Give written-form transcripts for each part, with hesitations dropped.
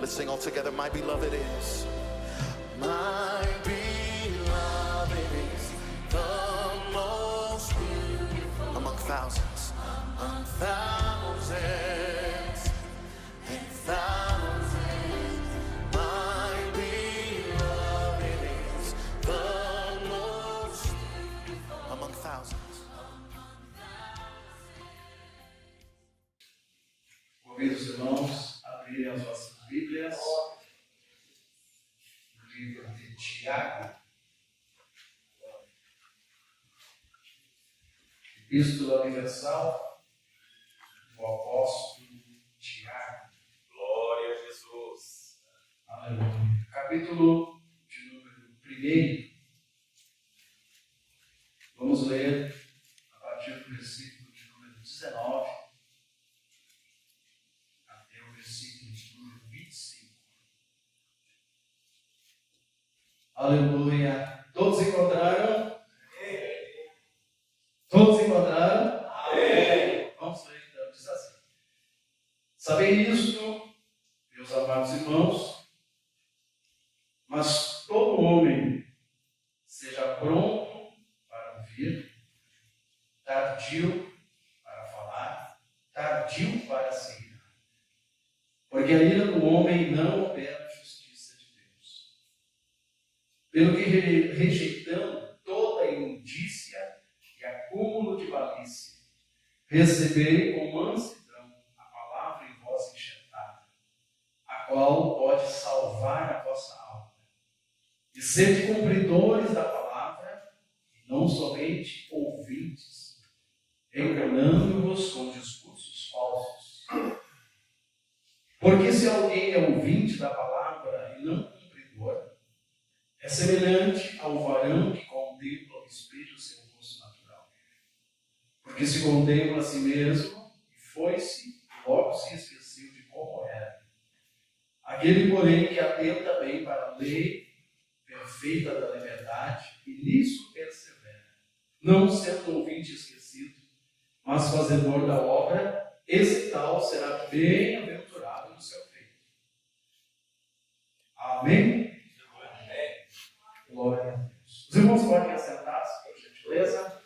Let's sing all together. My beloved is. My beloved is the most beautiful among thousands, among thousands and thousands. My beloved is the most beautiful among thousands. Convido os irmãos a abrirem as vossas Bíblias no livro de Tiago, Epístola Universal do apóstolo Tiago. Glória a Jesus. Aleluia. Capítulo de número 1. Vamos ler a partir do versículo de número 19 até o versículo de número 25. Aleluia. Todos encontraram? Todos encontraram? Amém. Vamos ler então, diz assim. Sabei isto, meus amados irmãos, mas todo homem seja pronto para ouvir, tardio para falar, tardio para se irar. Porque a ira do homem não opera a justiça de Deus. Pelo que rejeitando toda imundícia e acúmulo de malícia, receberem com mansidão a palavra em vós enxertada, a qual pode salvar a vossa alma. E sede cumpridores da palavra, e não somente ouvintes, enganando-vos com discursos falsos. Porque se alguém é ouvinte da palavra e não cumpridor, é semelhante ao varão que contempla ao espelho o seu rosto natural. Porque se contempla a si mesmo, e foi-se, logo se esqueceu de como era. Aquele, porém, que atenta bem para a lei perfeita da liberdade, e nisso persevera, não sendo ouvinte esquecido, mas fazedor da obra, esse tal será bem-aventurado no seu feito. Amém? Amém. Glória a Deus. Os irmãos podem assentar-se, por gentileza.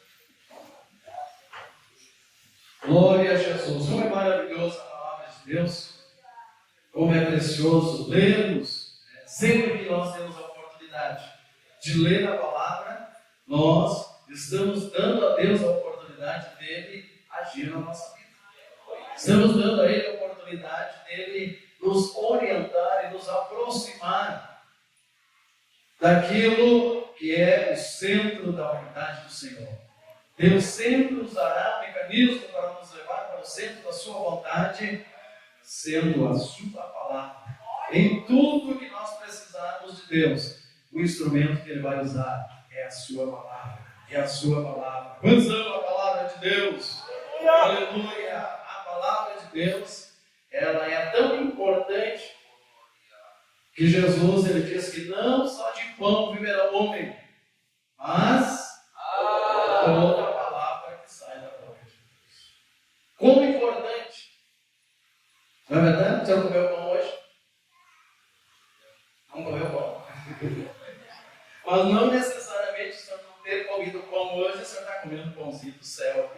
Glória a Jesus. Como é maravilhosa a palavra de Deus. Como é precioso lermos. Sempre que nós temos a oportunidade de ler a palavra, nós estamos dando a Deus a oportunidade dele agir na nossa vida. Estamos dando a ele a oportunidade dele nos orientar e nos aproximar daquilo que é o centro da vontade do Senhor. Deus sempre usará mecanismos para nos levar para o centro da sua vontade, sendo a sua palavra. Em tudo que nós precisarmos de Deus, o instrumento que ele vai usar é a sua palavra. É a sua palavra. Quantos amam a palavra de Deus? Aleluia! A palavra de Deus, ela é tão importante que Jesus, ele diz que não só de pão viverá o homem, mas toda a palavra que sai da boca de Deus. Como importante! Não é verdade? Você não comeu pão hoje? Não comeu pão. Mas não necessariamente, se você não ter comido pão hoje, você está comendo pãozinho do céu.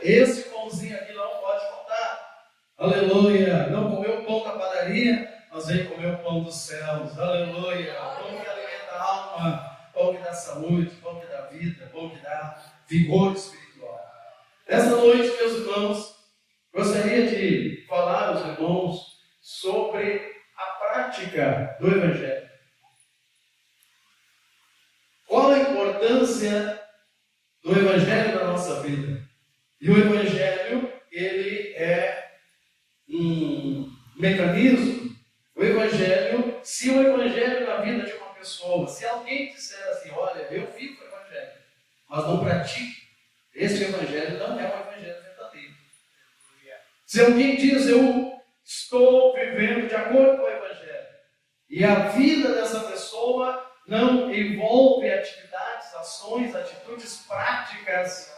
Esse pãozinho aqui não pode faltar. Aleluia! Não comeu o pão da padaria, mas vem comer o pão dos céus. Aleluia! Pão que alimenta a alma, pão que dá saúde, pão que dá vida, pão que dá vigor espiritual. Nessa noite, meus irmãos, gostaria de falar aos irmãos sobre a prática do Evangelho. Qual a importância do Evangelho na nossa vida? E o Evangelho, ele é um mecanismo. O Evangelho, se o Evangelho na vida de uma pessoa, se alguém disser assim, olha, eu vivo o Evangelho, mas não pratico, esse Evangelho não é um Evangelho verdadeiro. Se alguém diz, eu estou vivendo de acordo com o Evangelho, e a vida dessa pessoa não envolve atividades, ações, atitudes práticas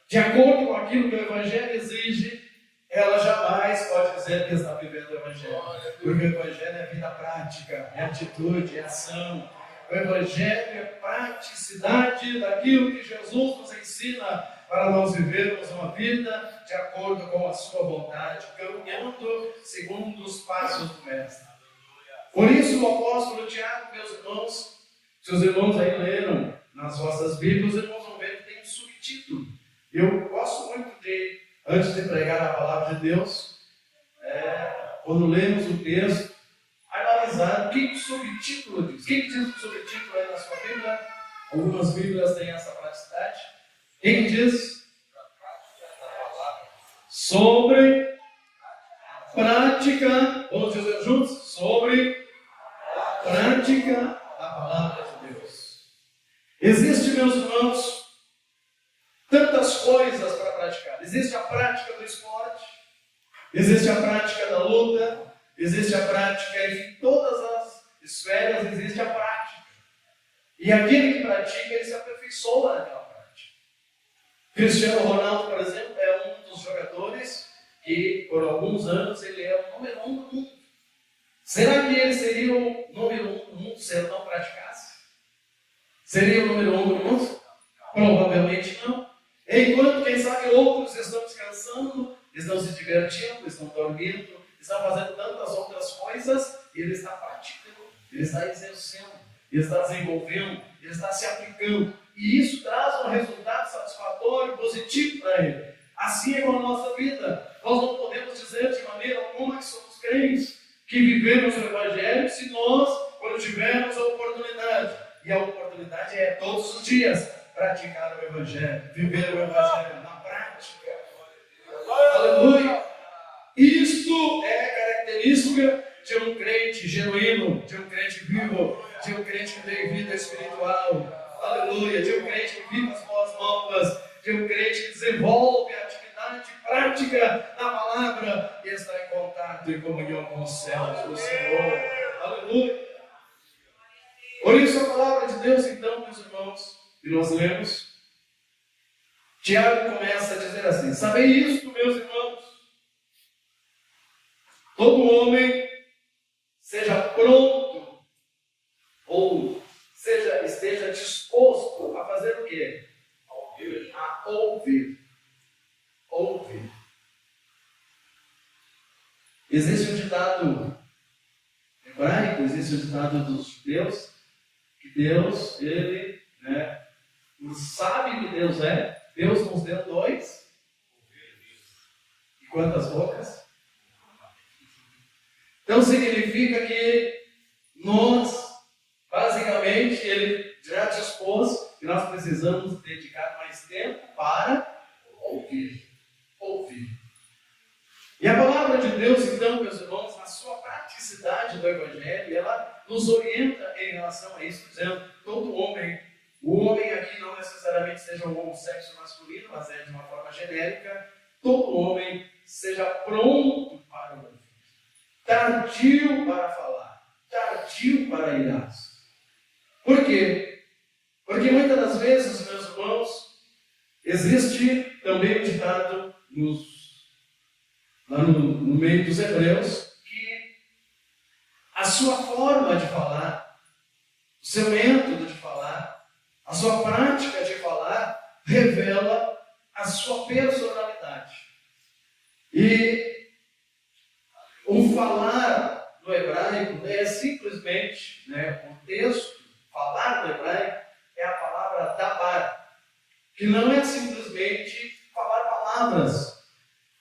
de acordo com aquilo que o Evangelho exige, ela jamais pode dizer que está vivendo o Evangelho. Porque o Evangelho é vida prática, é atitude, é ação. O Evangelho é praticidade daquilo que Jesus nos ensina para nós vivermos uma vida de acordo com a sua vontade, caminhando segundo os passos do Mestre. Por isso o apóstolo Tiago, meus irmãos, se os irmãos aí leram nas vossas Bíblias, os irmãos vão ver que tem um subtítulo. Eu gosto muito de, antes de pregar a palavra de Deus, quando lemos o texto, analisar o que o subtítulo diz. O que diz o subtítulo aí na sua Bíblia? Algumas Bíblias têm essa praticidade. Quem diz? Sobre prática, vamos dizer juntos? Sobre prática da palavra de Deus. Existe, meus irmãos, tantas coisas para praticar. Existe a prática do esporte, existe a prática da luta, existe a prática, enfim, todas as esferas existe a prática. E aquele que pratica, ele se aperfeiçoa naquela prática. Cristiano Ronaldo, por exemplo, é um dos jogadores que, por alguns anos, ele é o número 1 do mundo. Será que ele seria o número 1 do mundo se ele não praticasse? Seria o número 1 do mundo? Provavelmente não. Enquanto, quem sabe, outros estão descansando, estão se divertindo, estão dormindo, estão fazendo tantas outras coisas, e ele está praticando, ele está exercendo, ele está desenvolvendo, ele está se aplicando. E isso traz um resultado satisfatório, positivo para ele. Assim é com a nossa vida. Nós não podemos dizer de maneira alguma que somos crentes, que vivemos o Evangelho, se nós, quando tivermos a oportunidade, e a oportunidade é todos os dias, praticar o Evangelho, viver o Evangelho na prática. Aleluia! Isto é característica de um crente genuíno, de um crente vivo, de um crente que tem vida espiritual. Aleluia! De um crente que vive as boas novas, de um crente que desenvolve a atividade prática na palavra e está em contato e comunhão com os céus do Senhor. Aleluia! Por isso a palavra de Deus, então, meus irmãos, e nós lemos, Tiago começa a dizer assim: sabei isto, meus irmãos, todo homem seja pronto, ou seja, esteja disposto a fazer o quê? A ouvir. Ouvir. Existe um ditado hebraico, existe um ditado dos judeus, que Deus, ele, sabe que Deus é, Deus nos deu 2. E quantas bocas? Então significa que nós, basicamente, ele já dispôs que nós precisamos dedicar mais tempo para ouvir. Ouvir. E a palavra de Deus, então, meus irmãos, na sua praticidade do Evangelho, ela nos orienta em relação a isso, dizendo: todo homem, o homem aqui não necessariamente seja um sexo masculino, mas é de uma forma genérica, todo homem seja pronto para ouvir, tardio para falar, tardio para irás. Por quê? Porque muitas das vezes, meus irmãos, existe também um ditado lá no meio dos hebreus, que a sua forma de falar, o seu método de falar, a sua prática de falar, revela a sua personalidade. E o falar no hebraico é simplesmente, o texto, falar no hebraico, é a palavra dabar, que não é simplesmente falar palavras,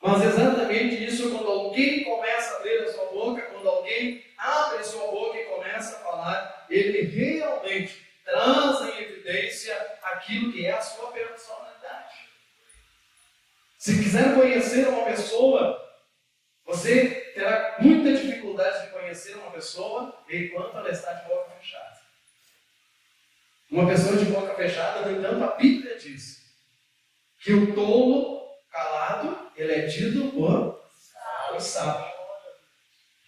mas exatamente isso, quando alguém começa a abrir a sua boca, quando alguém abre a sua boca e começa a falar, ele realmente traz em evidência aquilo que é a sua personalidade. Se quiser conhecer uma pessoa, você terá muita dificuldade de conhecer uma pessoa enquanto ela está de boca fechada. Uma pessoa de boca fechada, no entanto, a Bíblia diz que o tolo calado, ele é tido por sábio.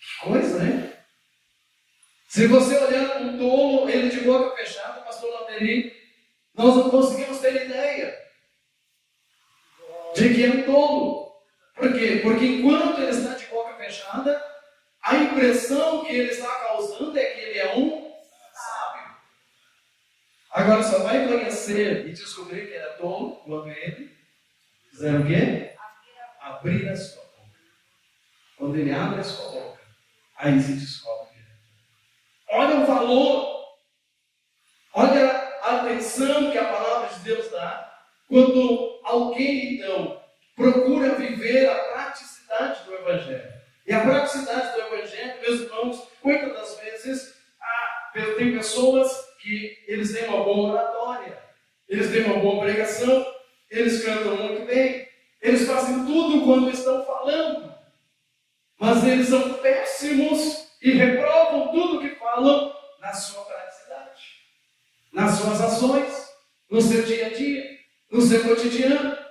Que coisa, né? Se você olhar um tolo, ele de boca fechada, pastor Landeri, nós não conseguimos ter ideia de que é um tolo. Por quê? Porque enquanto ele está de boca fechada, a impressão que ele está causando é que ele é um sábio. Agora só vai conhecer e descobrir que ele é tolo quando ele fizer o quê? Abrir a sua boca. Quando ele abre a sua boca, aí se descobre que ele é tolo. Olha o valor, olha a atenção que a palavra de Deus dá quando alguém, então, procura viver a praticidade do Evangelho. E a praticidade do Evangelho, meus irmãos, muitas das vezes, tem pessoas que eles têm uma boa oratória, eles têm uma boa pregação, eles cantam muito bem, eles fazem tudo quando estão falando, mas eles são péssimos e reprovam tudo que falam na sua praticidade, nas suas ações, no seu dia a dia, no seu cotidiano.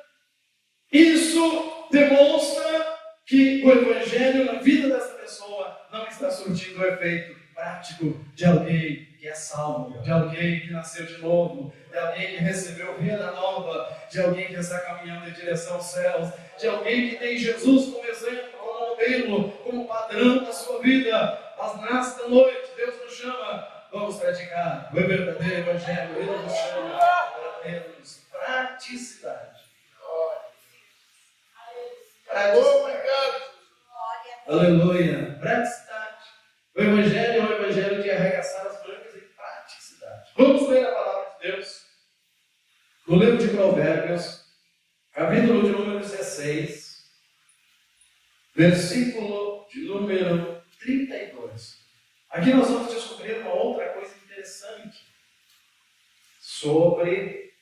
Isso demonstra que o Evangelho na vida dessa pessoa não está surtindo o efeito prático de alguém que é salvo, de alguém que nasceu de novo, de alguém que recebeu vida nova, de alguém que está caminhando em direção aos céus, de alguém que tem Jesus como exemplo, como modelo, como padrão da sua vida. Mas nesta noite, Deus nos chama, vamos praticar o verdadeiro Evangelho. Ele nos chama para termos praticidade. Obrigado. Aleluia. Praticidade. O Evangelho é um Evangelho de arregaçar as brancas em praticidade. Vamos ler a palavra de Deus no livro de Provérbios, capítulo de número 16, versículo de número 32. Aqui nós vamos descobrir uma outra coisa interessante sobre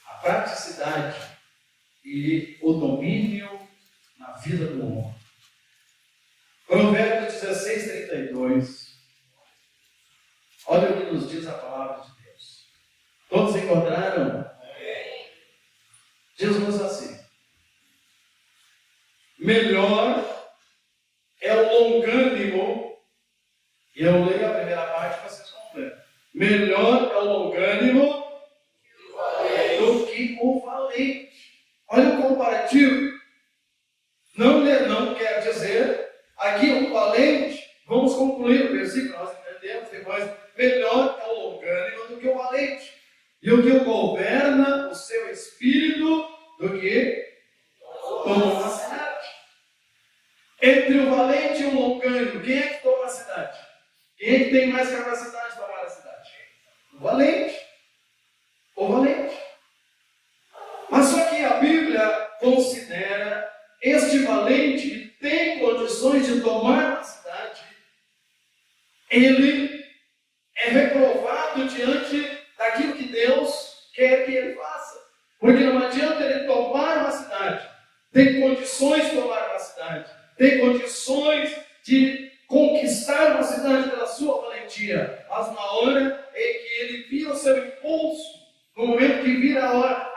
a praticidade e o domínio na vida do homem. Provérbios 16, 32. Olha o que nos diz a palavra de Deus. Todos encontraram? Diz-nos assim: melhor é o longânimo, e eu leio a primeira parte, vocês vão ler. Melhor é o longânimo do que o valente. Olha o comparativo. Não quer dizer, aqui o valente, vamos concluir o versículo, nós entendemos depois, melhor é o longânimo do que o valente. E o que governa o seu espírito do que toma a cidade. Entre o valente e o longânimo, quem é que toma a cidade? Quem é que tem mais capacidade de tomar a cidade? O valente. O valente. Mas só que a Bíblia considera este valente que tem condições de tomar a cidade, ele é reprovado diante daquilo que Deus quer que ele faça. Porque não adianta ele tomar uma cidade, tem condições de tomar uma cidade, tem condições de conquistar uma cidade pela sua valentia, mas na hora em que ele vira o seu impulso, no momento que vira a hora,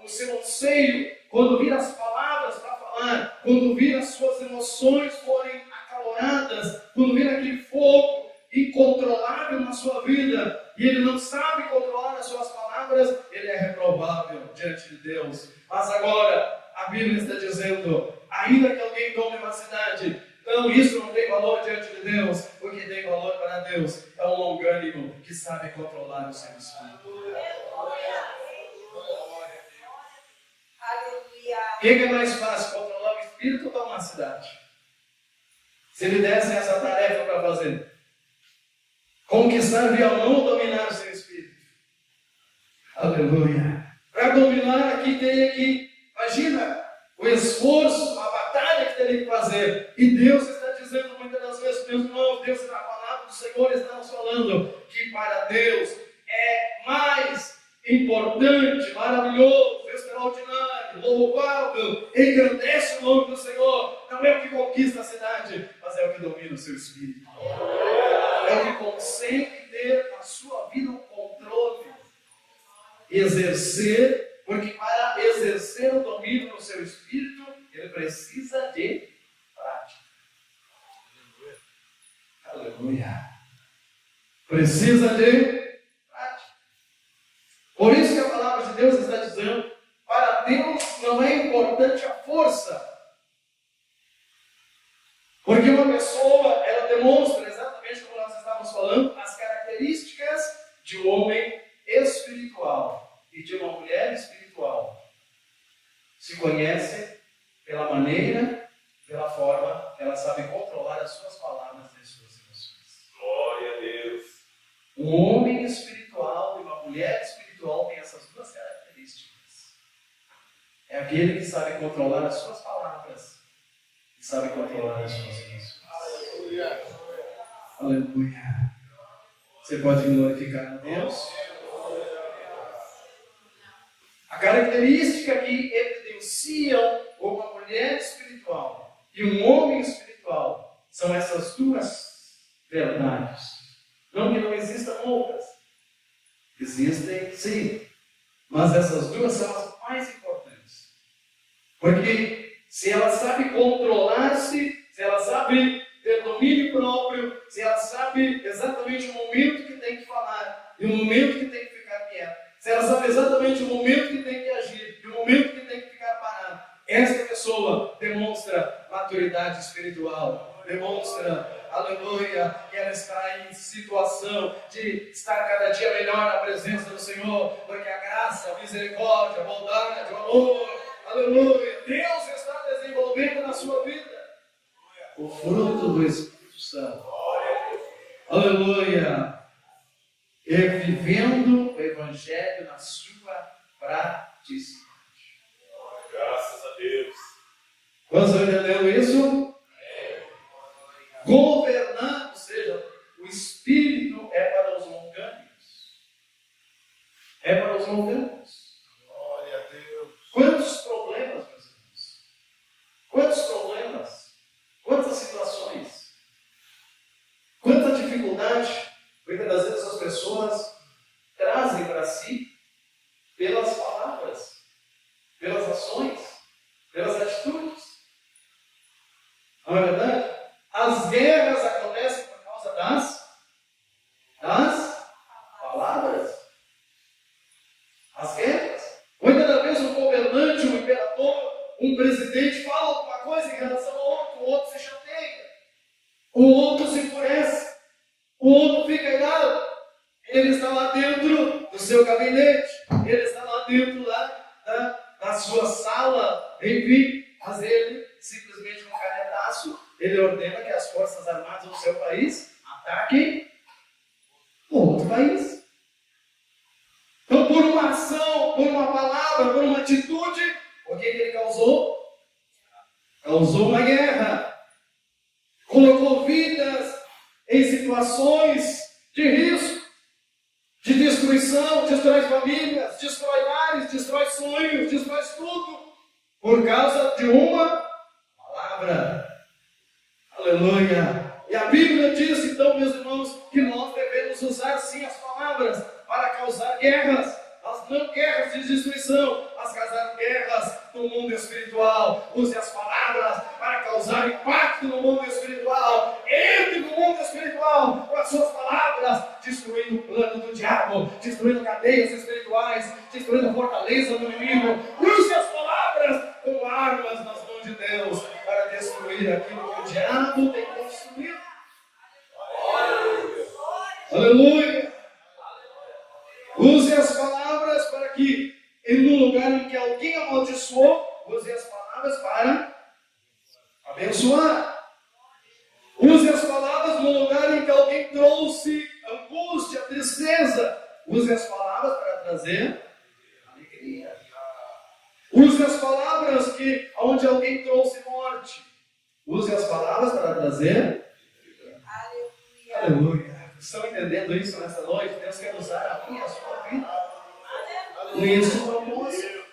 o seu anseio, quando vira as palavras para falar, quando vira as suas emoções forem acaloradas, quando vira aquele fogo incontrolável na sua vida, e ele não sabe controlar as suas palavras, ele é reprovável diante de Deus. Mas agora, a Bíblia está dizendo, ainda que alguém tome uma cidade, então isso não tem valor diante de Deus. O que tem valor para Deus é um longânimo que sabe controlar o seu espírito. O que é mais fácil, controlar o espírito ou tomar a cidade? Se lhe dessem essa tarefa para fazer, conquistar via mão ou dominar o seu espírito? Aleluia. Para dominar aqui teria que, imagina, o esforço, a batalha que teria que fazer. E Deus está dizendo muitas das vezes, meus irmãos, Deus, na palavra do Senhor está nos falando que para Deus é mais importante, maravilhoso, extraordinário, louvável, engrandece o nome do Senhor. Não é o que conquista a cidade, mas é o que domina o seu espírito. É o que consegue ter na sua vida um controle, exercer, porque para exercer o domínio no seu espírito, ele precisa de prática. Aleluia. Precisa de prática. Por isso que a palavra de Deus está dizendo, para Deus não é importante a força força. Porque uma pessoa, ela demonstra exatamente como nós estávamos falando, as características de um homem espiritual e de uma mulher espiritual. Se conhecem pela maneira, pela forma que ela sabe controlar as suas palavras e as suas emoções. Glória a Deus. Um homem espiritual e uma mulher espiritual têm essas duas características. É aquele que sabe controlar as suas palavras e sabe controlar as suas emoções. Aleluia. Aleluia. Você pode glorificar a Deus? A característica que evidenciam uma mulher espiritual e um homem espiritual são essas duas verdades. Não que não existam outras. Existem, sim. Mas essas duas são as mais importantes. Porque se ela sabe controlar-se, se ela sabe ter domínio próprio, se ela sabe exatamente o momento que tem que falar e o momento que tem que ficar quieto, se ela sabe exatamente o momento que tem que agir e o momento que tem que ficar parado, essa pessoa demonstra maturidade espiritual, demonstra, aleluia, que ela está em situação de estar cada dia melhor na presença do Senhor, porque a graça, a misericórdia, a bondade, o amor, aleluia, Deus está desenvolvendo na sua vida o fruto do Espírito Santo. Aleluia. E vivendo o Evangelho na sua praticidade. Graças a Deus. Quantos entenderam isso? Governar, ou seja, o Espírito é para os longânimos. É para os longânimos. Glória a Deus. Quantos problemas, meus irmãos? Quantos problemas? Quantas situações? Quanta dificuldade? Muitas das vezes as pessoas trazem para si pelas palavras, pelas ações, pelas atitudes. Não é verdade? As guerras acontecem por causa das palavras. As guerras. Muitas das vezes um governante, um imperador, um presidente fala alguma coisa em relação ao outro, o outro se chateia, o outro se enfurece, o outro fica irado. Ele está lá dentro do seu gabinete, ele está lá dentro da sua sala, enfim, mas ele simplesmente com um canetaço, ele ordena que as forças armadas do seu país ataquem o outro país. Então, por uma ação, por uma palavra, por uma atitude, o que ele causou? Causou uma guerra. Colocou vidas em situações de risco, de destruição, destrói famílias, destrói lares, destrói sonhos, destrói tudo, por causa de uma palavra. Aleluia. E a Bíblia diz, então, meus irmãos, que nós devemos usar sim as palavras para causar guerras, mas não guerras de destruição, mas causar guerras no mundo espiritual. Use as palavras para causar impacto no mundo espiritual. Entre no mundo espiritual com as suas palavras, destruindo o plano do diabo, destruindo cadeias espirituais, destruindo a fortaleza do inimigo. Use as palavras como armas nas mãos de Deus para destruir aquilo que o diabo tem construído. Aleluia! Use as palavras para que, no lugar em que alguém amaldiçoou, use as palavras para abençoar. Use as palavras no lugar em que alguém trouxe angústia, tristeza. Use as palavras para trazer alegria. Use as palavras que, onde alguém trouxe morte. Use as palavras para trazer aleluia. Aleluia. Estão entendendo isso nessa noite? Deus quer usar a minha e a sua vida com esse propósito.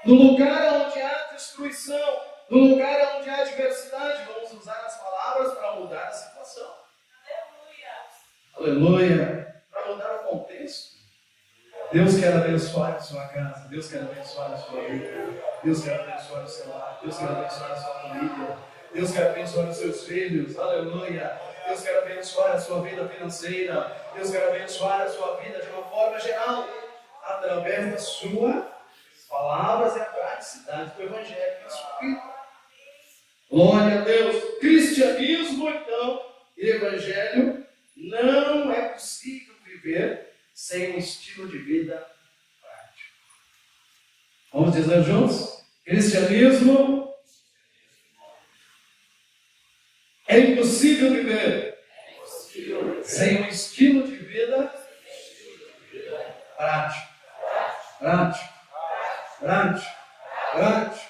No lugar onde há destruição, no lugar onde há adversidade, vamos usar as palavras para mudar a situação. Aleluia. Para mudar o contexto. Deus quer abençoar a sua casa, Deus quer abençoar a sua vida, Deus quer abençoar o seu lar, Deus quer abençoar a sua família, Deus quer abençoar os seus filhos. Aleluia. Deus quer abençoar a sua vida financeira. Deus quer abençoar a sua vida de uma forma geral, através das suas palavras e a prática praticidade do Evangelho na sua vida. Glória a Deus. Cristianismo, então, e Evangelho, não é possível viver sem um estilo de vida prático. Vamos dizer juntos? Cristianismo é impossível viver sem um estilo de vida prático. Prático. Prático. Prático.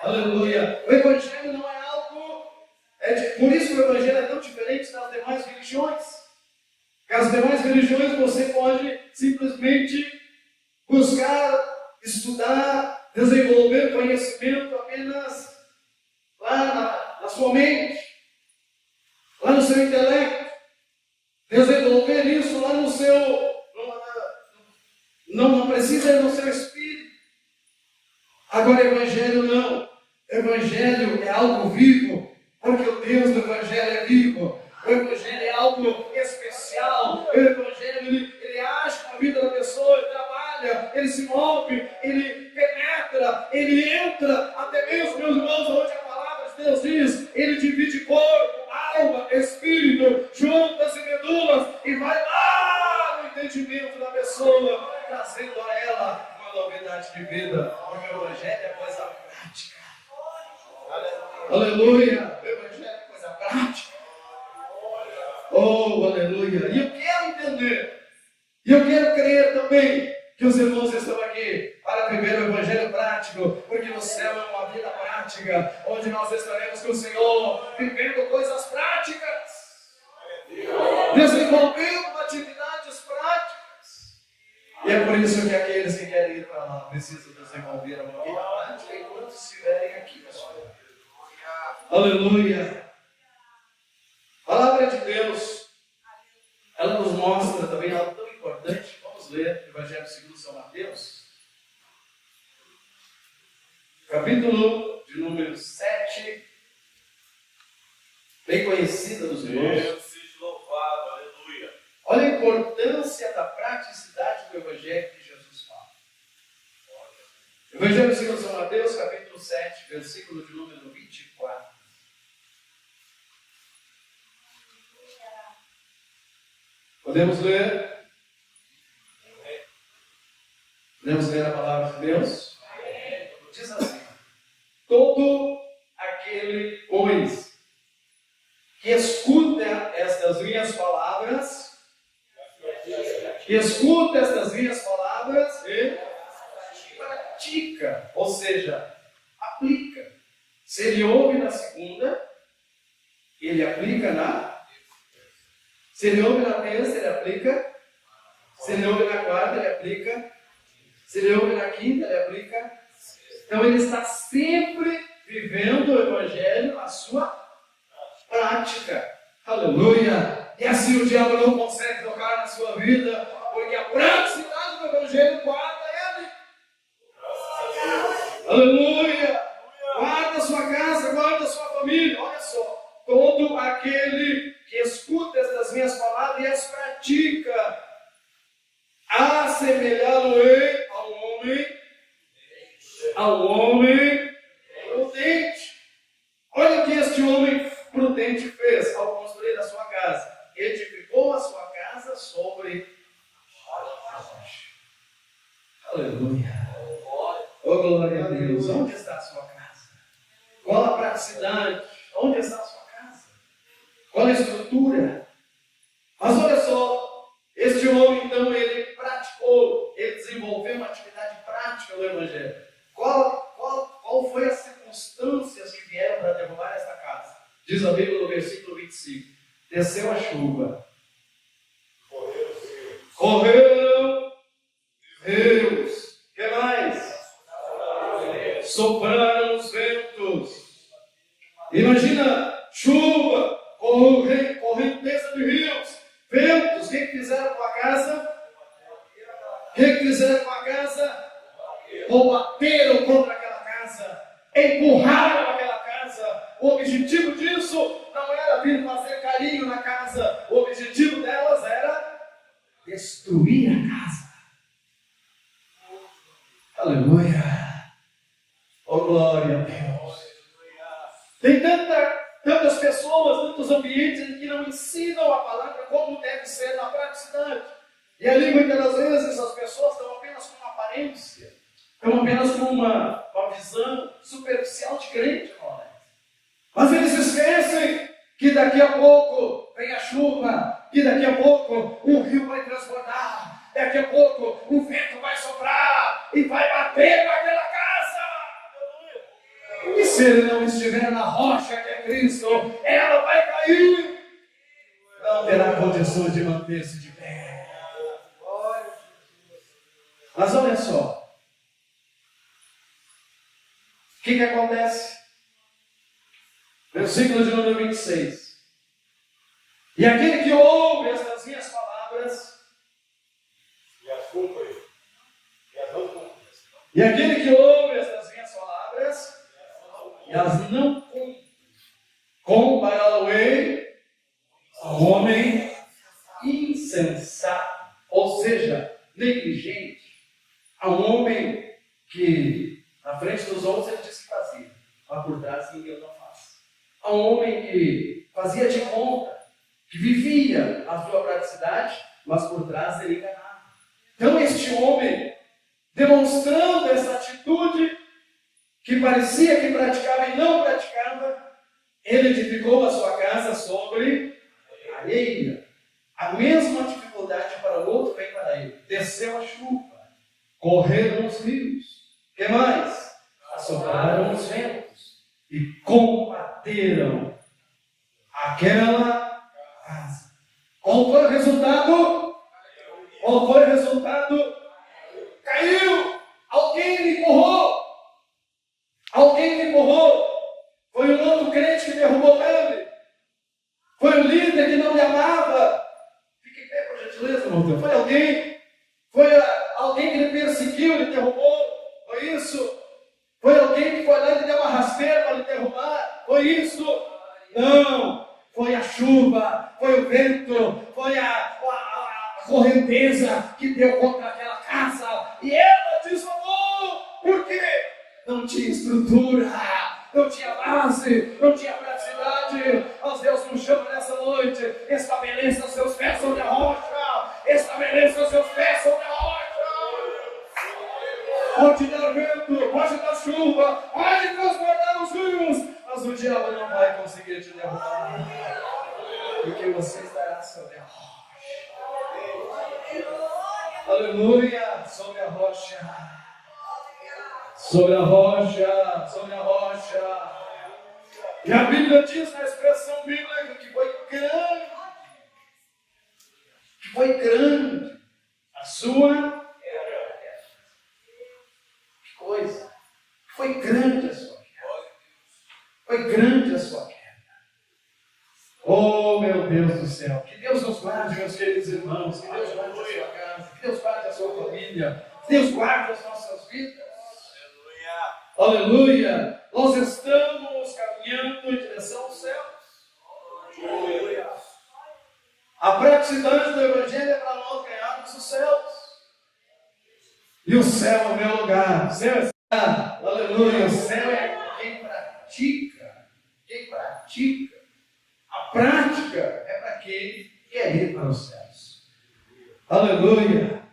Aleluia. O Evangelho não é algo... por isso que o Evangelho é tão diferente das demais religiões. Porque as demais religiões você pode simplesmente buscar, estudar, desenvolver conhecimento apenas lá na sua mente, lá no seu intelecto, desenvolver isso lá no seu... Não precisa ir no seu espírito. Agora, o Evangelho não. O Evangelho é algo vivo, porque o Deus do Evangelho é vivo. O Evangelho é algo especial. O Evangelho, ele age na vida da pessoa, ele trabalha, ele se move, ele penetra, ele entra, até mesmo, meus irmãos, onde a palavra de Deus diz, ele divide corpo, alma, espírito, juntas e medulas, e vai lá no entendimento da pessoa, trazendo a ela uma novidade de vida. Porque o Evangelho é coisa prática. Aleluia! O Evangelho é coisa prática. Oh, aleluia! E eu quero entender, e eu quero crer também, que os irmãos estão aqui para viver o Evangelho prático, porque o céu é uma vida prática, onde nós estaremos com o Senhor, vivendo coisas práticas, desenvolvendo atividades práticas. E é por isso que aqueles que querem ir para lá precisam desenvolver uma vida prática enquanto estiverem aqui, pessoal. Aleluia! A palavra de Deus, ela nos mostra também algo tão importante. Vamos ler o Evangelho segundo São Mateus, capítulo de número 7, bem conhecida dos irmãos. Deus seja louvado, aleluia. Olha a importância da praticidade do Evangelho que Jesus fala. Evangelho segundo São Mateus, capítulo 7, versículo de número 24. Podemos ler? Podemos ler a palavra de Deus? Diz assim: todo aquele, pois, que escuta estas minhas palavras, e pratica, ou seja, aplica. Se ele ouve na segunda, ele aplica na... Se ele ouve na terça, ele aplica. Se ele ouve na quarta, ele aplica. Se ele ouve na quinta, ele aplica. Então ele está sempre vivendo o Evangelho na sua prática. Aleluia! E assim o diabo não consegue tocar na sua vida, porque a praticidade do Evangelho guarda ele. Aleluia! Guarda a sua casa, guarda a sua família. Olha só. Todo aquele que escuta estas minhas palavras e as pratica, assemelhá-lo-ei ao homem prudente. Olha o que este homem prudente fez ao construir a sua casa. Edificou a sua casa sobre a rocha. Aleluia. Oh, glória a Deus. Onde está a sua casa? Qual a praticidade? Onde está a sua casa? Qual a estrutura? Mas olha só, este homem então, ele praticou, ele desenvolveu uma atividade prática no Evangelho. Qual foi as circunstâncias que vieram para derrubar esta casa? Diz a Bíblia no versículo 25: desceu a chuva, correram rios, que mais? Sopraram os ventos. Imagina chuva, correnteza de rios, ventos. O que fizeram com a casa? Bateram contra aquela casa, empurraram aquela casa. O objetivo disso não era vir fazer carinho na casa, o objetivo delas era destruir a casa. Aleluia! tantas pessoas, tantos ambientes em que não ensinam a palavra como deve ser na praticidade. E ali, muitas das vezes, essas pessoas estão apenas com uma aparência, estão apenas com uma visão superficial de crente, irmão. Mas eles esquecem que daqui a pouco vem a chuva, que daqui a pouco um rio vai transbordar, daqui a pouco o vento vai soprar e vai bater naquela casa. E se ele não estiver na rocha que é Cristo, ela vai cair. Não terá condição de manter-se de pé. Mas olha só. O que acontece? Versículo de número 26. E aquele que ouve estas minhas palavras, e aquele que ouve estas minhas palavras, e as não cumpre, compará-lo-ei ao homem insensato, ou seja, negligente, a um homem que na frente dos outros ele disse que fazia, mas por trás ninguém não faz. A um homem que fazia de conta, que vivia a sua praticidade, mas por trás ele enganava. Então este homem, demonstrando essa atitude, que parecia que praticava e não praticava, ele edificou a sua casa sobre areia. A mesma dificuldade para o outro vem para ele. Desceu a chuva, correram os rios. O que mais? Assopraram os ventos e combateram aquela casa. Qual foi o resultado? Qual foi o resultado? Caiu! Alguém me empurrou! Alguém me empurrou! Foi um outro crente que derrubou ele! Foi um líder que não me amava! Fique em pé, por gentileza, meu Deus. Foi alguém? Foi alguém que lhe perseguiu, lhe derrubou? Foi isso? Foi alguém que foi lá e lhe deu uma rasteira para lhe derrubar? Foi isso? Não! Foi a chuva, foi o vento, foi a correnteza que deu contra aquela casa. E ela desabou. Por quê? Não tinha estrutura, não tinha base, não tinha praticidade. Mas Deus nos chama nessa noite. Estabeleça seus pés sobre a rocha. Estabeleça seus pés sobre a rocha. Pode dar vento, pode dar chuva, pode transbordar os rios, mas o diabo não vai conseguir te derrubar, porque você estará sobre a rocha. Aleluia, sobre a rocha. Sobre a rocha, sobre a rocha. E a Bíblia diz na expressão bíblica que foi grande a sua coisa. Foi grande a sua queda. Foi grande a sua queda. Oh, meu Deus do céu. Que Deus nos guarde, meus queridos irmãos. Que Deus guarde a sua casa. Que Deus guarde a sua família. Que Deus guarde as nossas vidas. Aleluia. Nós estamos caminhando em direção aos céus. Aleluia. A praticidade do Evangelho é para nós ganharmos os céus. E o céu é o meu lugar. O céu é... Aleluia. O céu é quem pratica. Quem pratica. A prática é para quem quer ir para os céus. Aleluia.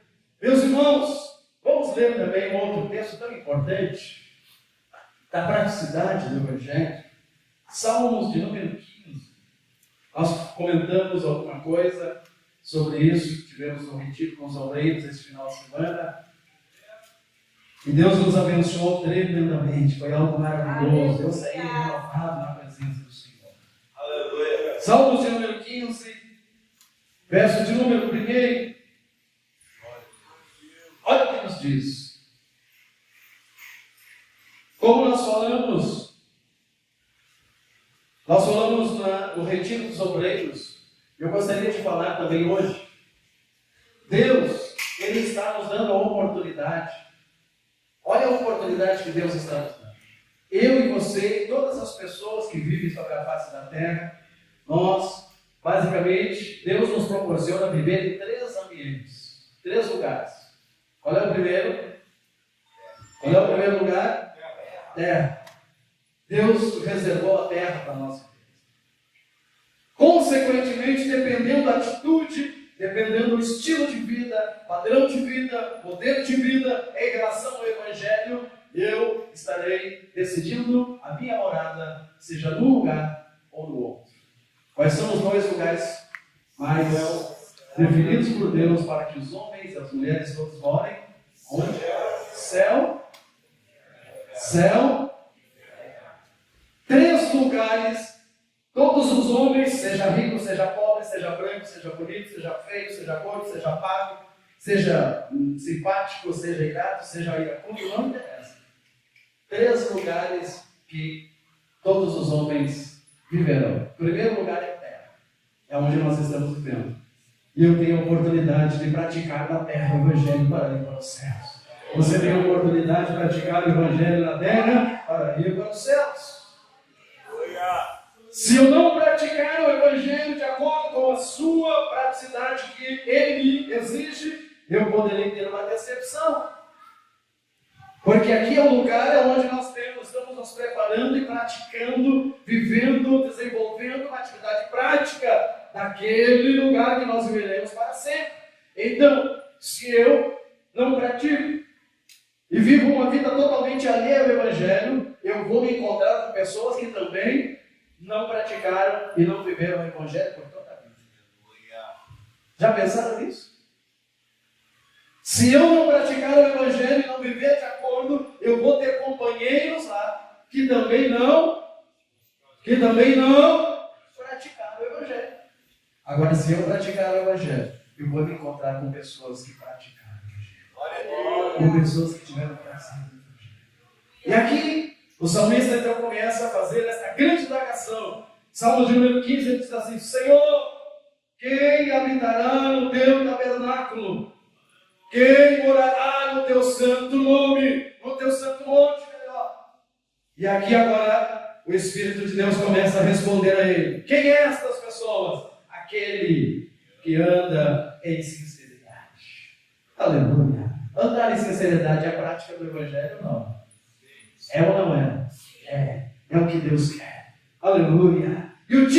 Meus irmãos, vamos ler também um outro texto tão importante da praticidade do Evangelho. Salmos de número 15. Nós comentamos alguma coisa sobre isso, tivemos um retiro com os obreiros esse final de semana. E Deus nos abençoou tremendamente, foi algo maravilhoso. Eu saí renovado na presença do Senhor. Aleluia. Salmos de número 15, verso de número 1. Olha o que nos diz. Como nós falamos no retiro dos obreiros, eu gostaria de falar também hoje. Deus, Ele está nos dando a oportunidade. Olha a oportunidade que Deus está nos dando. Eu e você, e todas as pessoas que vivem sobre a face da terra, nós, basicamente, Deus nos proporciona viver em 3 ambientes, 3 lugares. Qual é o primeiro? Qual é o primeiro lugar? Terra. Deus reservou a terra para nós. Consequentemente, dependendo da atitude, dependendo do estilo de vida, padrão de vida, modelo de vida em relação ao Evangelho, eu estarei decidindo a minha morada, seja num lugar ou no outro. Quais são os dois lugares mais definidos por Deus para que os homens e as mulheres todos morem? Onde? Céu. Céu. 3 lugares. Todos os homens, seja rico, seja pobre, seja branco, seja bonito, seja feio, seja gordo, seja pago, seja simpático, seja irado, seja iracundo, não interessa. 3 lugares que todos os homens viverão. O primeiro lugar é a terra. É onde nós estamos vivendo. E eu tenho a oportunidade de praticar na terra o Evangelho para ir para os céus. Você tem a oportunidade de praticar o Evangelho na terra para ir para os céus. Se eu não praticar o Evangelho de acordo com a sua praticidade que ele me exige, eu poderei ter uma decepção. Porque aqui é o lugar onde nós estamos nos preparando e praticando, vivendo, desenvolvendo uma atividade prática daquele lugar que nós viveremos para sempre. Então, se eu não pratico e vivo uma vida totalmente alheia ao Evangelho, eu vou me encontrar com pessoas que também não praticaram e não viveram o Evangelho por toda a vida. Já pensaram nisso? Se eu não praticar o Evangelho e não viver de acordo, eu vou ter companheiros lá que também não praticaram o Evangelho. Agora, se eu praticar o Evangelho, eu vou me encontrar com pessoas que praticaram o Evangelho. Com pessoas que tiveram prazer no Evangelho. E aqui, o salmista então começa a fazer essa grande indagação. Salmo de número 15, ele diz assim: Senhor, quem habitará no teu tabernáculo? Quem morará no teu santo nome? No teu santo monte, melhor. E aqui agora, o Espírito de Deus começa a responder a ele. Quem é estas pessoas? Aquele que anda em sinceridade. Aleluia. Andar em sinceridade é a prática do Evangelho? Não. É ou não é? É o que Deus quer. Aleluia. E o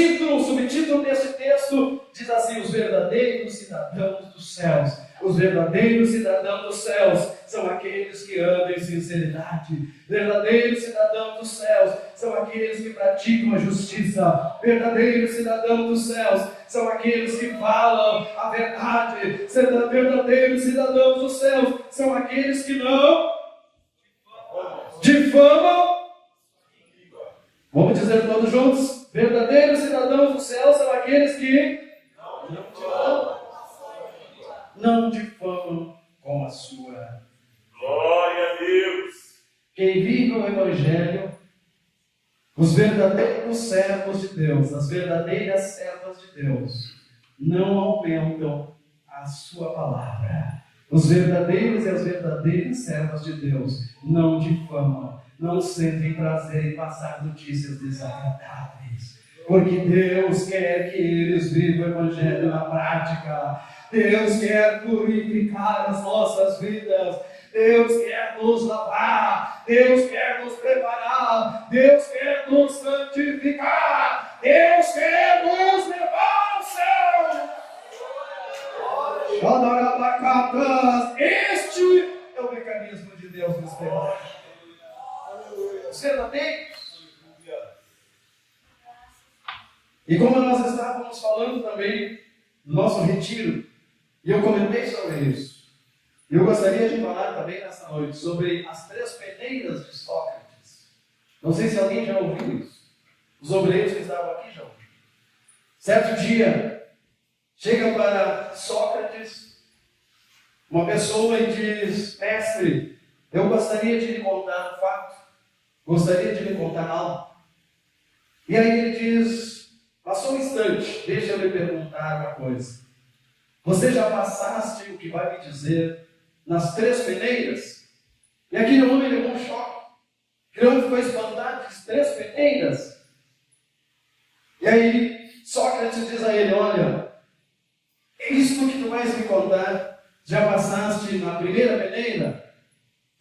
subtítulo desse texto diz assim: os verdadeiros cidadãos dos céus. Os verdadeiros cidadãos dos céus são aqueles que andam em sinceridade. Verdadeiros cidadãos dos céus são aqueles que praticam a justiça. Verdadeiros cidadãos dos céus são aqueles que falam a verdade. Verdadeiros cidadãos dos céus são aqueles que não difamam. Vamos dizer todos juntos: verdadeiros cidadãos do céu são aqueles que não difamam com a sua. Glória a Deus. Quem vive o Evangelho, os verdadeiros servos de Deus, as verdadeiras servas de Deus, não aumentam a sua palavra. Os verdadeiros e as verdadeiras servas de Deus não difamam, não sentem prazer em passar notícias desagradáveis. Porque Deus quer que eles vivam o Evangelho na prática. Deus quer purificar as nossas vidas. Deus quer nos lavar. Deus quer nos preparar. Deus quer nos santificar. Deus quer nos levar ao céu. Este é o mecanismo de Deus nos levar. Você não tem? E como nós estávamos falando também no nosso retiro, e eu comentei sobre isso, eu gostaria de falar também nessa noite sobre as 3 peneiras de Sócrates. Não sei se alguém já ouviu isso. Os obreiros que estavam aqui já ouviram. Certo dia, chega para Sócrates uma pessoa e diz: mestre, eu gostaria de lhe contar um fato, gostaria de lhe contar algo. E aí ele diz: passou um instante, deixa eu lhe perguntar uma coisa. Você já passaste o que vai me dizer nas 3 peneiras? E aquele homem levou um choque. Aquele homem ficou espantado, disse: 3 peneiras? E aí Sócrates diz a ele: olha, é isto que tu vais me contar. Já passaste na primeira peneira?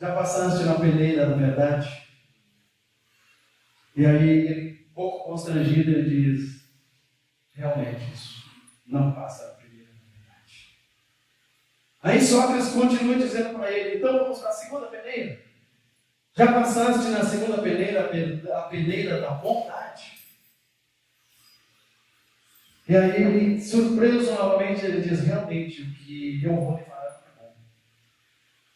Já passaste na peneira da verdade? E aí, ele, um pouco constrangido, ele diz: realmente isso não passa a primeira verdade. Aí Sócrates continua dizendo para ele: então vamos para a segunda peneira. Já passaste na segunda peneira, a peneira da vontade? E aí ele, surpreso novamente, ele diz: realmente o que eu vou lhe falar é bom.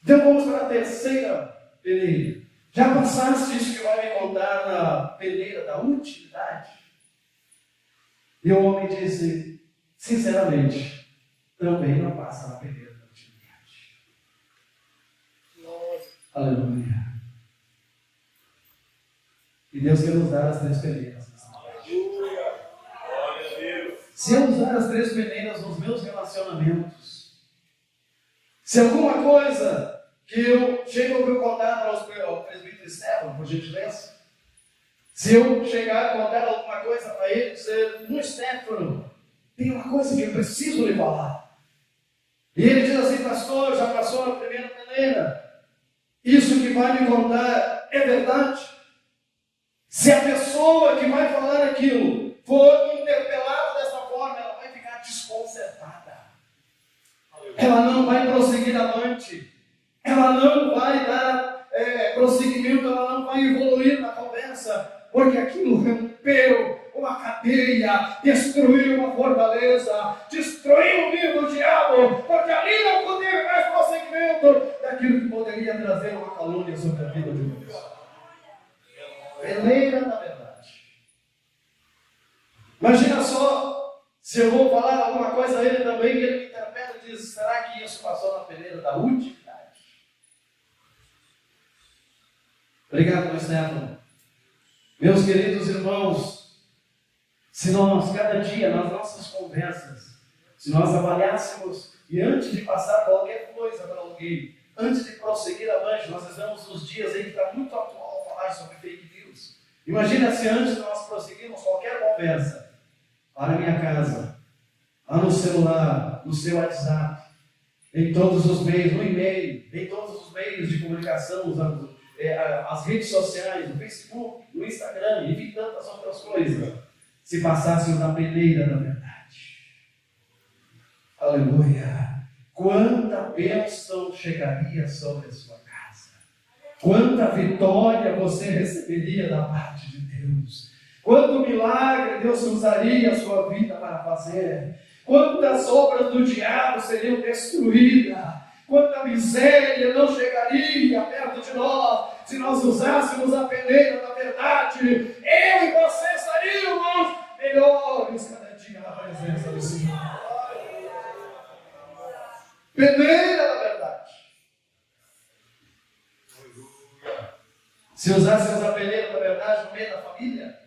Então vamos para a terceira peneira. Já passaste isso que vai me contar na peneira da utilidade? E o homem disse: sinceramente, também não passa na peneira da utilidade. Aleluia. E Deus quer nos dar as três peneiras. Se eu usar as três peneiras nos meus relacionamentos, se alguma coisa que eu chego a contar ao presbítero Estevão, por gentileza, se eu chegar a contar alguma coisa para ele, dizer: no Stefano, tem uma coisa que eu preciso lhe falar. E ele diz assim: pastor, já passou na primeira peneira, isso que vai me contar é verdade? Se a pessoa que vai falar aquilo for interpelada dessa forma, ela vai ficar desconcertada. Ela não vai prosseguir avante. Ela não vai dar prosseguimento, ela não vai evoluir na conversa, porque aquilo rompeu uma cadeia, destruiu uma fortaleza, destruiu o nível do diabo, porque ali não teve mais prosseguimento daquilo que poderia trazer uma calúnia sobre a vida de uma pessoa. Peneira da verdade. Imagina só, se eu vou falar alguma coisa a ele também, e ele me interpreta e diz: será que isso passou na peneira da utilidade? Obrigado, meu Stefano. Meus queridos irmãos, se nós, cada dia, nas nossas conversas, se nós avaliássemos, e antes de passar qualquer coisa para alguém, antes de prosseguir avante, nós estamos nos dias aí que está muito atual falar sobre fake news. Imagina se antes de nós prosseguirmos qualquer conversa, lá na minha casa, lá no celular, no seu WhatsApp, em todos os meios, no e-mail, em todos os meios de comunicação, usando as redes sociais, o Facebook, o Instagram, e tantas outras coisas, se passássemos na peneira da verdade. Aleluia! Quanta bênção chegaria sobre a sua casa. Quanta vitória você receberia da parte de Deus. Quanto milagre Deus usaria a sua vida para fazer. Quantas obras do diabo seriam destruídas. Quanta miséria não chegaria perto de nós se nós usássemos a peneira da verdade. Eu e você estaríamos melhores cada dia na presença do Senhor. Peneira da verdade. Se usássemos a peneira da verdade no meio da família,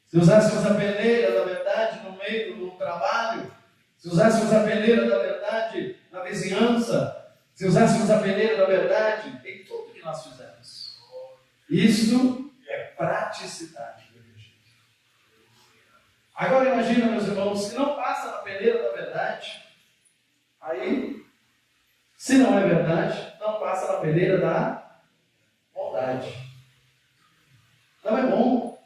se usássemos a peneira da verdade no meio do trabalho, se usássemos a peneira da verdade na vizinhança, se usássemos a peneira da verdade em tudo que nós fizemos. Isso é praticidade. Agora imagina, meus irmãos, se não passa na peneira da verdade, aí, se não é verdade, não passa na peneira da bondade. Não é bom.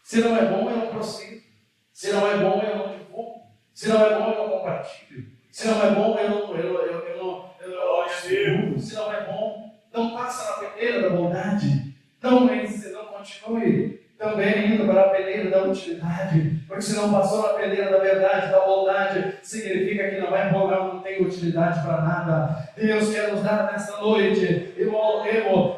Se não é bom, eu não prossigo. Se não é bom, eu não divulgo. Se não é bom, eu não compartilho. Se não é bom, eu não divulgo. Se não é bom, não passa na peneira da bondade. Não continue também indo para a peneira da utilidade, porque se não passou na peneira da verdade, da bondade, significa que não é bom, não tem utilidade para nada. Deus quer nos dar nessa noite, irmão,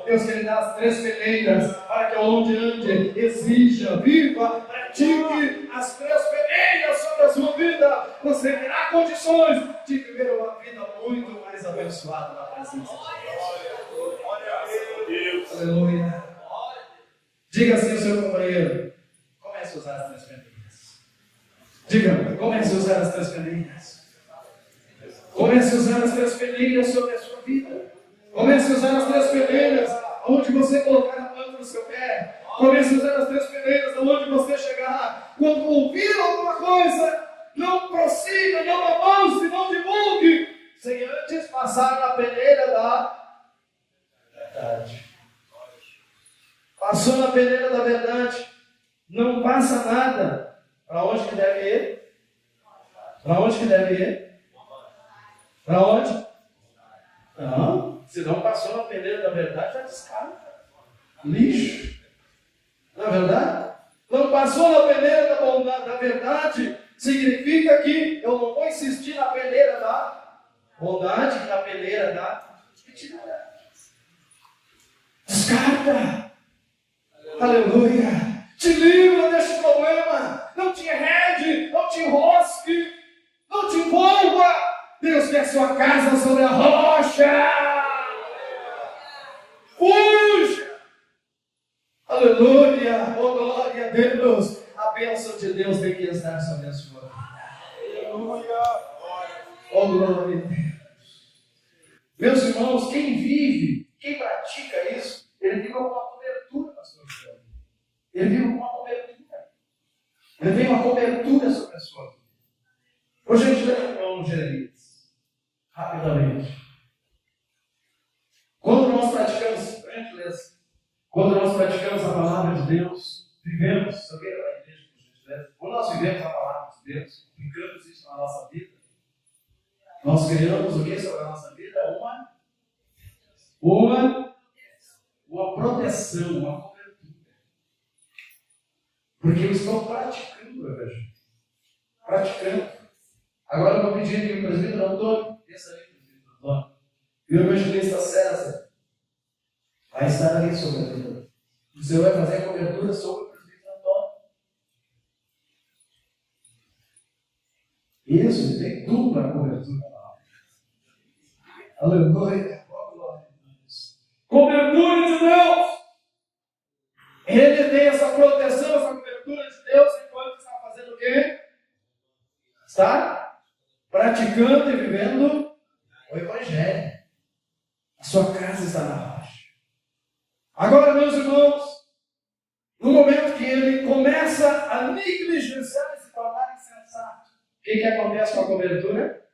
Deus quer nos dar as três peneiras, para que onde ande, exija, viva, pratique as três peneiras sobre a sua vida. Você terá condições de viver uma vida muito mais abençoada na presença de Deus. Aleluia. Diga assim ao seu companheiro: comece a usar as três peneiras. Diga, comece a usar as três peneiras. Comece a usar as três peneiras sobre a sua vida. Comece a usar as três peneiras onde você colocar a planta do seu pé. Comece a usar as três peneiras onde você chegar. Quando ouvir alguma coisa, não prossiga, não avance, não divulgue, sem antes passar na peneira da verdade. Passou na peneira da verdade, não passa nada. Para onde que deve ir? Para onde que deve ir? Para onde? Não, se não passou na peneira da verdade, já descarta. Lixo. Não é verdade? Não passou na peneira da verdade, significa que eu não vou insistir na peneira da bondade, na peneira da mentira. Descarta. Aleluia. Te livra deste problema. Não te enrede, não te enrosque, não te envolva. Deus quer sua casa sobre a rocha. Fuja. Aleluia. Oh, glória a Deus. A bênção de Deus tem que estar sobre a sua vida. Aleluia. Oh, glória a Deus. Meus irmãos, quem vive, quem pratica isso, ele vive uma cobertura na sua vida. Ele vive uma cobertura. Ele tem uma cobertura sobre a sua vida. Hoje a gente lê o irmão Jeremias. Rapidamente. Quando nós praticamos, por gentileza, quando nós praticamos a palavra de Deus, vivemos, eu quero a igreja, por gentileza, quando nós vivemos a palavra de Deus, aplicamos isso na nossa vida, nós criamos o que sobre a nossa vida? Uma proteção, uma cobertura. Porque eu estou praticando o Evangelho. Praticando. Agora eu vou pedir que o presbítero Antônio, desça ali, presbítero Antônio, e o evangelista César vai estar ali sobre a vida. O Senhor vai fazer a cobertura sobre o presbítero Antônio. Isso, ele tem dupla cobertura. Aleluia. Cobertura de Deus. Ele tem essa proteção, essa cobertura de Deus, enquanto está fazendo o quê? Está praticando e vivendo o Evangelho. A sua casa está na rocha. Agora, meus irmãos, no momento que ele começa a negligenciar e se tornar insensato, o que acontece com a cobertura?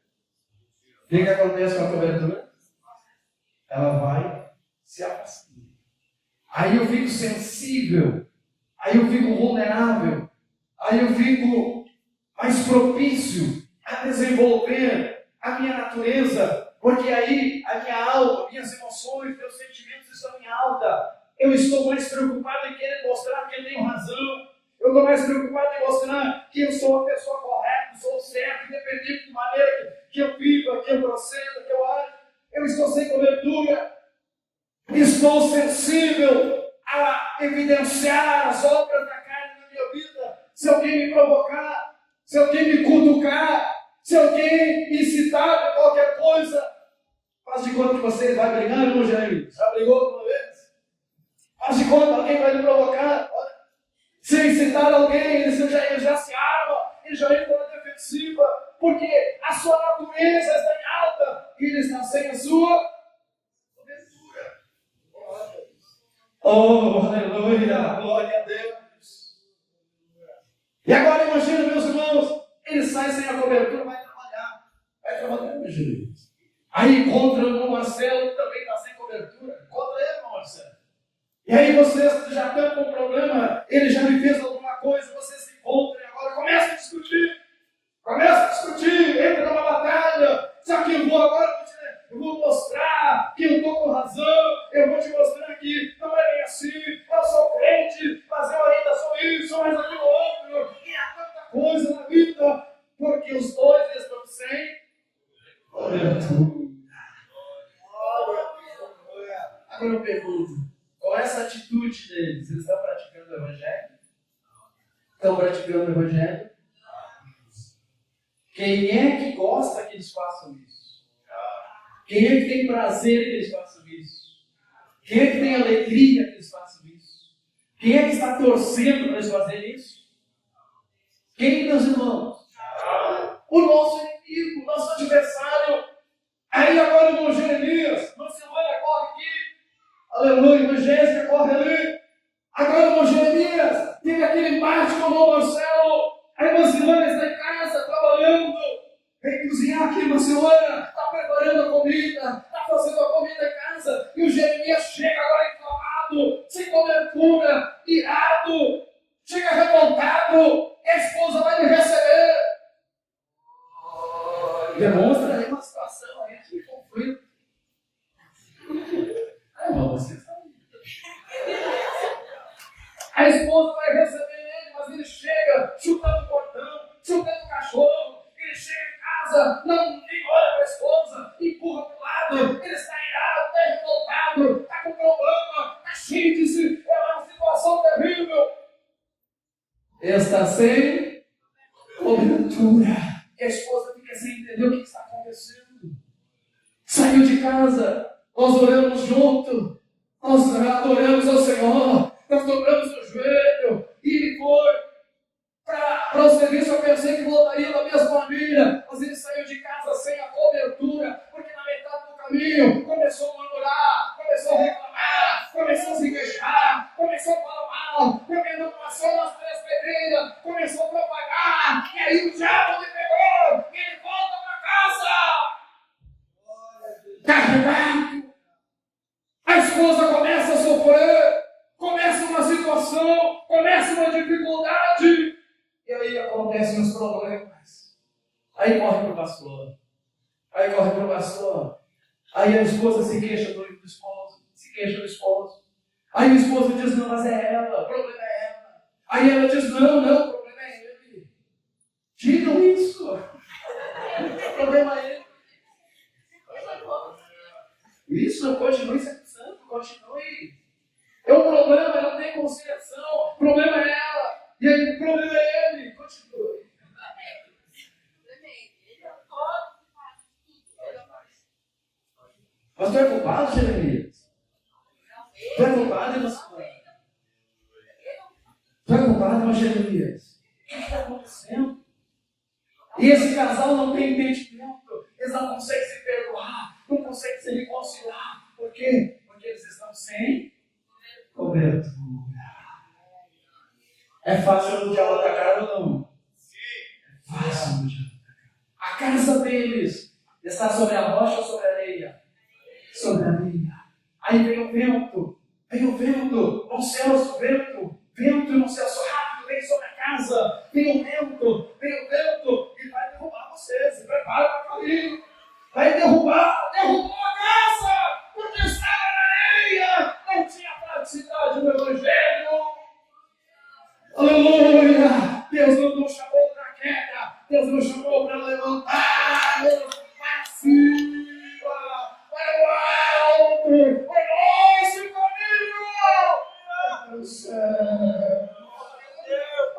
O que acontece com a cobertura? Ela vai se afastando. Aí eu fico sensível, aí eu fico vulnerável, aí eu fico mais propício a desenvolver a minha natureza, porque aí a minha alma, minhas emoções, meus sentimentos estão em alta. Eu estou mais preocupado em querer mostrar que eu tenho razão. Eu estou mais preocupado em mostrar que eu sou a pessoa correta, sou certo, independente da maneira que eu viva, que eu proceda, que eu ajo. Eu estou sem cobertura. Estou sensível a evidenciar as obras da carne na minha vida. Se alguém me provocar, se alguém me cutucar, se alguém me incitar de qualquer coisa, faz de conta que você vai brigar, irmão Jeremias. Já brigou alguma vez? Faz de conta, alguém vai lhe provocar. Se incitar alguém, ele já se arma, ele já entra na defensiva, porque a sua natureza está em alta e ele está sem a sua cobertura. Oh, aleluia, glória a Deus. E agora imagina, meus irmãos, ele sai sem a cobertura, vai trabalhar, meu Jesus. Aí encontra o irmão Marcelo, que também está sem cobertura. Encontra ele, irmão Marcelo. E aí vocês já estão com um problema, ele já me fez alguma coisa, vocês se encontram e agora começa a discutir. Entra numa batalha. Só que eu vou agora, eu vou mostrar que eu estou com razão, eu vou te mostrar que não é bem assim, eu sou crente, mas eu ainda sou isso, mas aquilo outro, e há tanta coisa na vida, porque os dois estão sem cobertura. Agora eu pergunto, com essa atitude deles, eles estão praticando o Evangelho? Estão praticando o Evangelho? Quem é que gosta que eles façam isso? Quem é que tem prazer que eles façam isso? Quem é que tem alegria que eles façam isso? Quem é que está torcendo para eles fazerem isso? Quem, meus irmãos? O nosso inimigo, o nosso adversário. Aí agora o irmão Jeremias, irmã Silvânia corre aqui. Aleluia, irmã Jéssica corre ali. Agora o irmão Jeremias teve aquele embate com o irmão Marcelo. A irmã Silvânia está em casa trabalhando. Vem cozinhar aqui, irmã Silvânia. Está preparando a comida. Está fazendo a comida em casa. E o Jeremias chega agora inflamado, sem cobertura. lado e a esposa vai lhe receber. Demonstra aí uma situação aí de conflito. Irmão, você sabe. A esposa vai receber ele, mas ele chega chutando o portão, chutando o cachorro. Ele chega em casa, nem olha para a esposa, empurra para o lado. Ele está irado, está revoltado, está com problema, está cheio de si. É uma situação terrível. Ele está sem cobertura. E a esposa fica sem entender o que está acontecendo. Saiu de casa, nós oramos junto, nós adoramos ao Senhor, nós dobramos o joelho, e ele foi para o serviço. Eu pensei que voltaria da mesma maneira, mas ele saiu de casa sem a cobertura, porque na metade do caminho começou a murmurar, começou a reclamar, começou a se queixar, começou a falar mal, comendo passou nas três pedreiras, começou a propagar, e aí o diabo lhe pegou, e ele volta para casa carregado. A esposa começa a sofrer, começa uma situação, começa uma dificuldade, e aí acontecem os problemas. Aí corre para o pastor, aí a esposa se queixa do esposo, aí o esposo diz, não, mas é ela, o problema é ela. Aí ela diz, não, o problema é ele. Digam isso, o problema é ele. Isso, continue sendo santo, continue. É um problema, ela tem conciliação, o problema é ela, e aí o problema é ele, continue. Mas tu é culpado, Jeremias? Tu é culpado, irmã? Tu é culpado, irmã Jeremias? O que está acontecendo? E esse casal não tem entendimento, eles não conseguem se perdoar, não conseguem se reconciliar. Por quê? Porque eles estão sem cobertura. É fácil no diabo atacar ou não? É fácil no diabo atacar. A casa deles está sobre a rocha ou sobre a areia? Sobre a areia. Aí vem o vento, no céu o vento e no céu rápido, vem sobre a casa, vem o vento, e vai derrubar vocês, se prepara para cair. Vai derrubar a casa, porque estava na areia, não tinha praticidade no Evangelho. Aleluia! Deus não nos chamou para queda, Deus nos chamou para levantar, para cima, para o alto, para o nosso caminho, para o céu.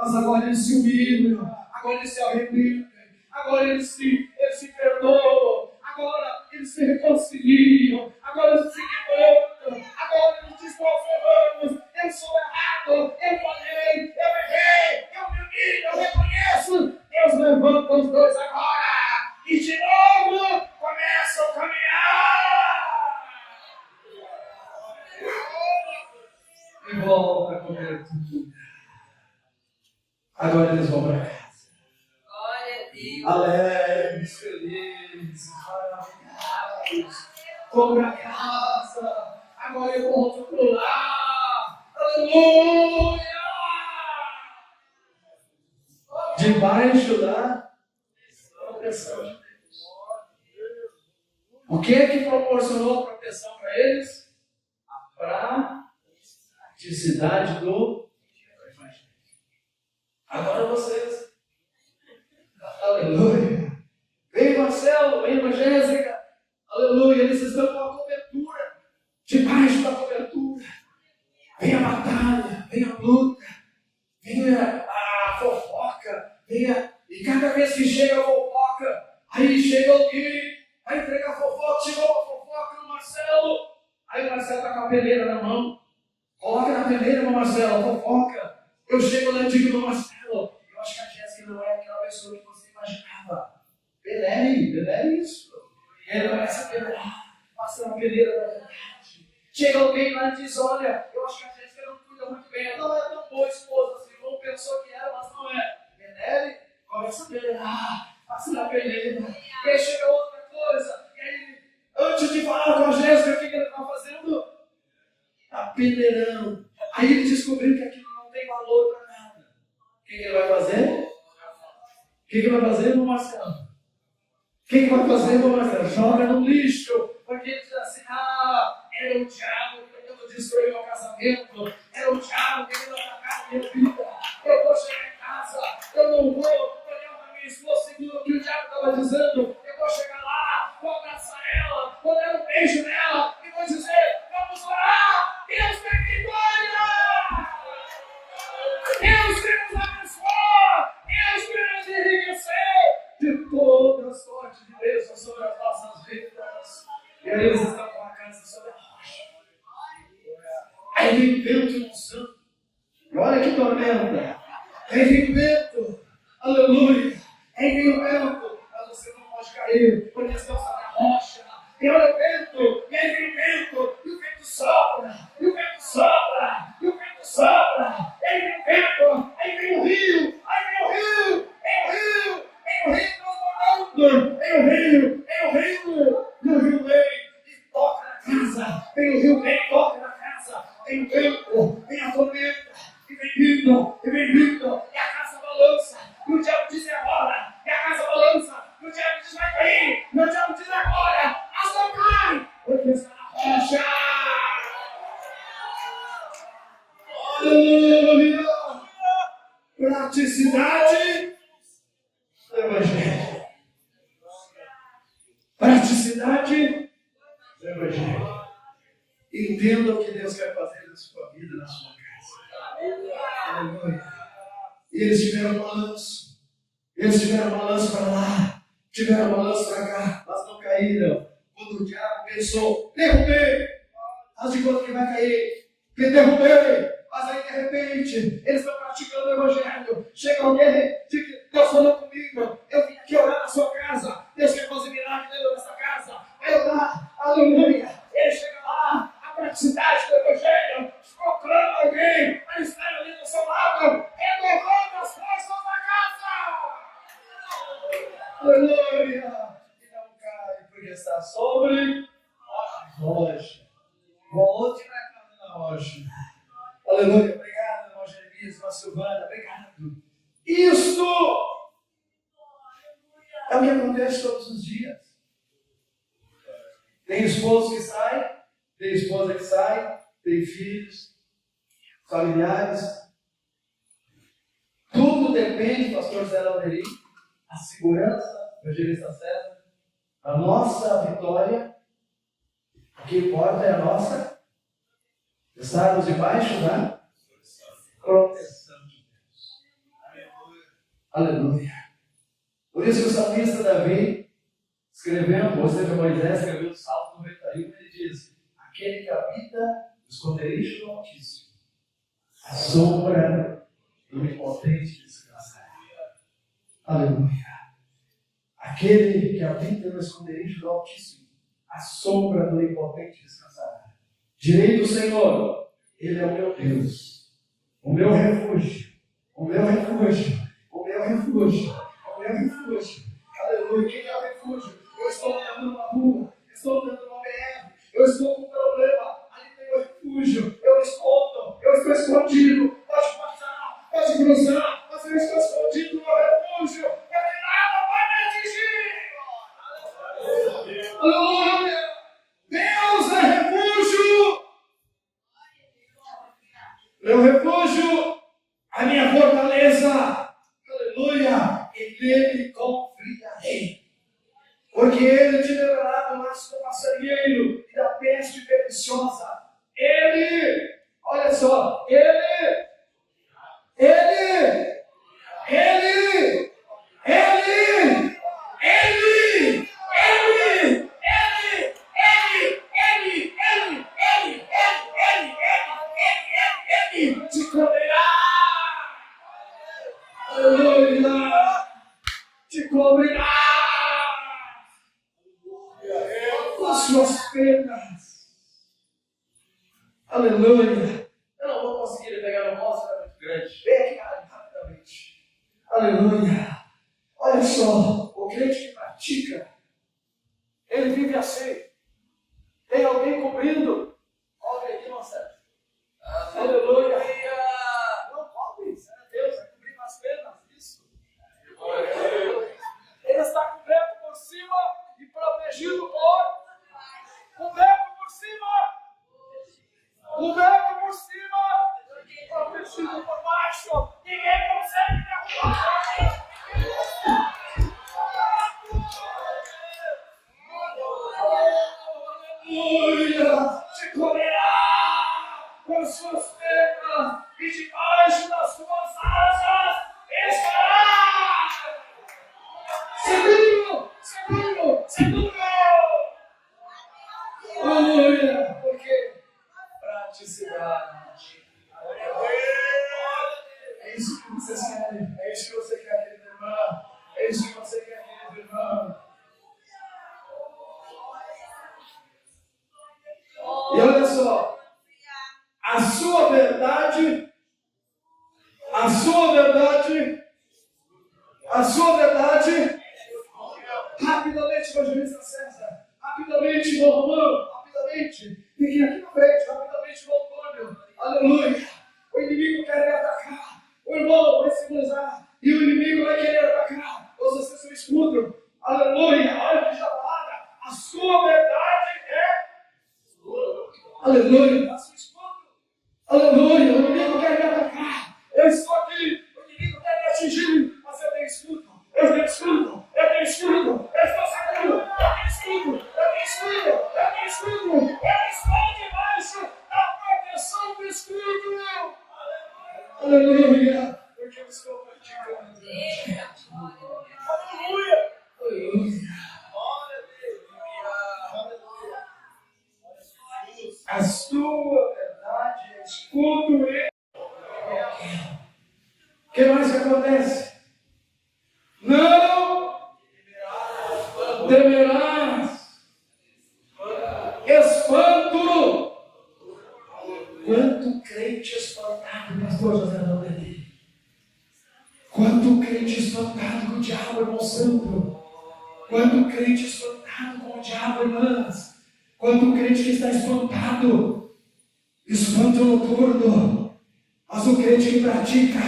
Mas agora eles se humilham, agora eles se arrependem, agora eles se perdoam, agora eles se reconciliam, agora eles se levantam, agora eles dizem, nós erramos, eu sou errado, eu falhei, eu errei, eu me humilho, eu reconheço. Deus levanta os dois agora, e de novo começam a caminhar. E volta a comer tudo. Agora eles vão para casa. Glória a Deus. Alegres, felizes, maravilhados. Vão para casa. Agora eu volto para o lar. Aleluia! Debaixo da proteção de Deus. O que é que proporcionou proteção para eles? A praticidade do Evangelho. Agora vocês. Aleluia. Vem Marcelo, vem Jéssica. Aleluia. Eles estão com a cobertura. Debaixo da cobertura. Vem a batalha, vem a luta, vem a fofoca, e cada vez que chega a fofoca, aí chega alguém, vai entregar a fofoca, chegou uma fofoca no Marcelo, aí o Marcelo está com a peneira na mão, coloca na peneira, meu Marcelo, a fofoca. Eu chego lá e digo, meu Marcelo, eu acho que a Jéssica não é aquela pessoa que você imaginava. Penere isso. E ele começa a peneirar, passa na peneira da verdade. Chega alguém lá e diz, olha, eu acho que a Jéssica não cuida muito bem, ela não é tão boa esposa assim, não pensou que era, mas não é. Penere, começa a peneirar, passa na peneira. E aí chega outra coisa, e aí, antes de falar com a Jéssica, o que ele está fazendo? Está peneirando. Aí ele descobriu que aquilo não tem valor para nada. O que ele vai fazer? O que vai fazer, irmão Marcelo? O que vai fazer, irmão Marcelo? Joga no lixo. Porque ele diz assim, era o diabo querendo destruir meu casamento. Era o diabo querendo atacar a minha vida. Eu vou chegar em casa, eu não vou olhar para minha esposa segundo o que o diabo estava dizendo. Eu vou chegar lá, vou abraçar ela, vou dar um beijo nela e vou dizer, vamos orar, Deus tem vitória! Deus quer nos abençoar! Deus quer nos enriquecer de toda sorte de bênçãos sobre as nossas vidas. E aí eles estão com a casa sobre a rocha. Aí vem vento e unção. E olha que tormenta. Aí vem vento. Aleluia. Aí vem o vento. Mas você não pode cair, porque estão sobre a rocha. E olha o vento. E aí vem o vento. E o vento sopra. E o vento sopra. E o vento sopra. E aí vem o vento. Aí vem o rio. Aí vem o rio. Vem o rio. Vem o rio transbordando. Vem o rio. Vem o rio. E o rio vem e toca na casa. Vem o rio, vem e toca na casa. Vem o vento, vem a tormenta. E vem vindo, e vem vindo. E a casa balança. E o diabo diz agora. E a casa balança. E o diabo diz vai cair. E o diabo diz agora. As não cai. Porque está na rocha. Aleluia. Praticidade do Evangelho. Praticidade do Evangelho. Entenda o que Deus quer fazer na sua vida, na sua casa. Aleluia. E eles tiveram balanço. Eles tiveram balanço para lá. Tiveram balanço para cá. Mas não caíram. Quando o diabo pensou, derrubei. Faz de conta que vai cair. Que derrubei. Mas aí de repente, eles estão praticando o Evangelho. Chega alguém, diz, Deus falou comigo. Eu vim aqui orar na sua casa. Deus quer fazer milagre dentro dessa casa. Vai orar. Aleluia. Ele chega lá. A praticidade do Evangelho. Proclama alguém. Para estar ali do seu lado. Renovando as forças da casa. Aleluia. E não cai, porque está sobre a rocha. Volte na casa da rocha. Aleluia. Obrigado, irmão Jeremias, irmã Silvana. Obrigado. Isso é o que acontece todos os dias. Tem esposo que sai, tem esposa que sai, tem filhos, familiares. Tudo depende, pastor Zé Alderi, a segurança, o evangelista César, a nossa vitória. O que importa é a nossa estarmos debaixo da proteção de Deus. Aleluia. Por isso que o salmista Davi, escrevendo, ou seja, Moisés escreveu o Salmo 91, ele diz, aquele que habita no esconderijo do Altíssimo, a sombra do Onipotente descansará. Aleluia. Aquele que habita no esconderijo do Altíssimo, a sombra do Onipotente descansará. Direi do Senhor, Ele é o meu Deus, o meu refúgio, o meu refúgio, o meu refúgio, o meu refúgio. Aleluia. Quem é o refúgio? Eu estou andando numa rua, eu estou andando numa BR, eu estou com um problema, ali tem o refúgio, eu escondo, eu estou escondido, pode passar, pode cruzar, mas eu estou escondido no refúgio, porque nada vai me atingir. Aleluia. Deus é refúgio. Meu refúgio, a minha fortaleza. Aleluia. E nele confiarei. Porque ele te livrará do laço do passarinheiro e da peste perniciosa. Ele, olha só, ele te cobrirá. Aleluia. Te cobrirá com as suas penas. Aleluia. Eu não vou conseguir pegar no rosto, era muito grande. Vem aqui rapidamente. Aleluia. Olha só, o crente que pratica, ele vive assim. Tem alguém cobrindo. Cobre aqui, Marcelo. Aleluia. Não cobre, será Deus, vai cobrir com as penas. A sua verdade. Rapidamente, evangelista César. Rapidamente, meu irmão. Rapidamente. Fiquem aqui na frente. Rapidamente, meu Antônio. Aleluia. O inimigo quer me atacar. O irmão vai se cruzar. E o inimigo vai querer atacar. Vocês são escudo. Aleluia. Olha que chamada. A sua verdade é. Aleluia. A sua escudo. Aleluia. O inimigo quer me atacar. Eu estou aqui. O inimigo quer me atingir. Mas eu tenho escudo. Eu tenho escudo. Eu tenho escudo. Eu estou sacando. Eu tenho escudo. Eu tenho escudo. Eu tenho escudo. Eu estou debaixo da proteção do escudo. Aleluia. Porque eu estou praticando. Aleluia. Aleluia. A sua verdade é escudo e. O que mais que acontece? Não temerás espanto. Quanto crente espantado, pastor José Valdemir. Quanto crente espantado com o diabo, irmão santo. Quanto crente espantado com o diabo, irmãs. Quanto crente que está espantado. Espanto noturno. Mas o crente que pratica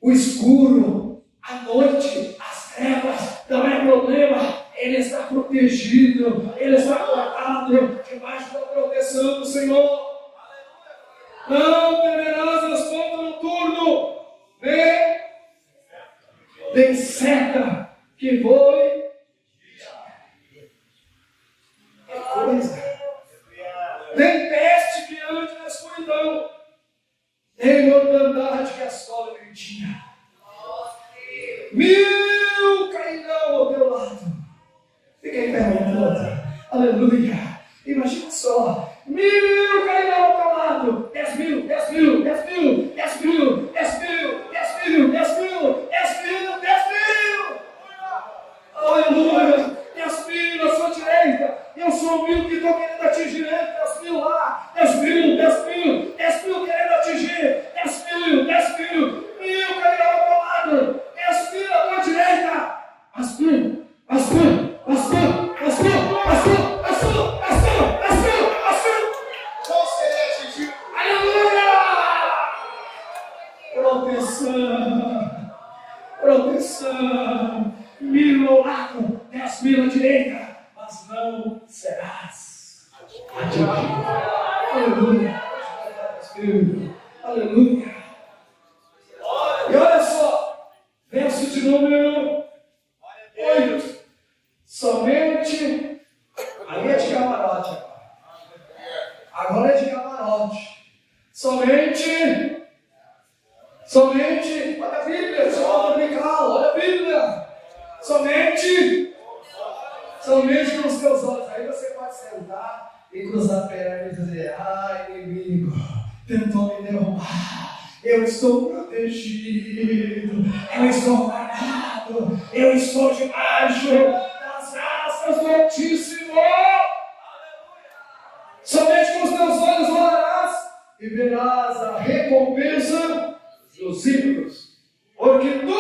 o escuro, a noite, as trevas, não é problema. Ele está protegido. Ele está guardado debaixo da proteção do Senhor. Não temerás espanto noturno, nem seta que voe. Que coisa! Nem peste que ande na escuridão, nem mortandade que assole o dia. 1000 cairão ao teu lado. Fica em pé, minha outra. Aleluia! Imagina só. 1000 cairão ao teu lado. 10.000, 10.000, 10.000, 10.000, 10.000, 10.000, 10.000, 10.000, 10.000. Aleluia. 10.000 à sua direita. Eu sou 1000 que estou querendo atingir ele. 10.000 lá. 10.000, 10.000, 10.000 querendo atingir. 10.000, 10.000. 1000 cairão ao teu lado. 10.000 à tua direita. Pastor, pastor, pastor, pastor, pastor, pastor, pastor, pastor, pastor. Não serei atingido. Aleluia! Proteção, proteção. 1000 ao lado, 10.000 à direita, mas não serás atingido. Aleluia. Aleluia. E olha só, verso de número 8. Somente. Aí é de camarote agora. Agora é de camarote. Somente. Olha a Bíblia, você pode aplicar, olha a Bíblia. Somente com os teus olhos. Aí você pode sentar e cruzar a perna e dizer: ai, inimigo, tentou me derrubar. Eu estou protegido, eu estou guardado, eu estou debaixo das asas do Altíssimo. Somente com os teus olhos olharás e verás a recompensa dos ímpios, porque tu,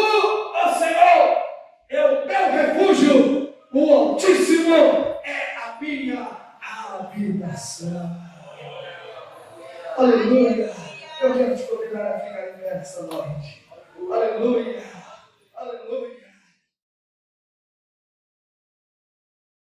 ó Senhor, é o teu refúgio, o Altíssimo é a minha habitação. Aleluia. Eu quero te convidar a ficar em pé nessa noite. Aleluia. Aleluia.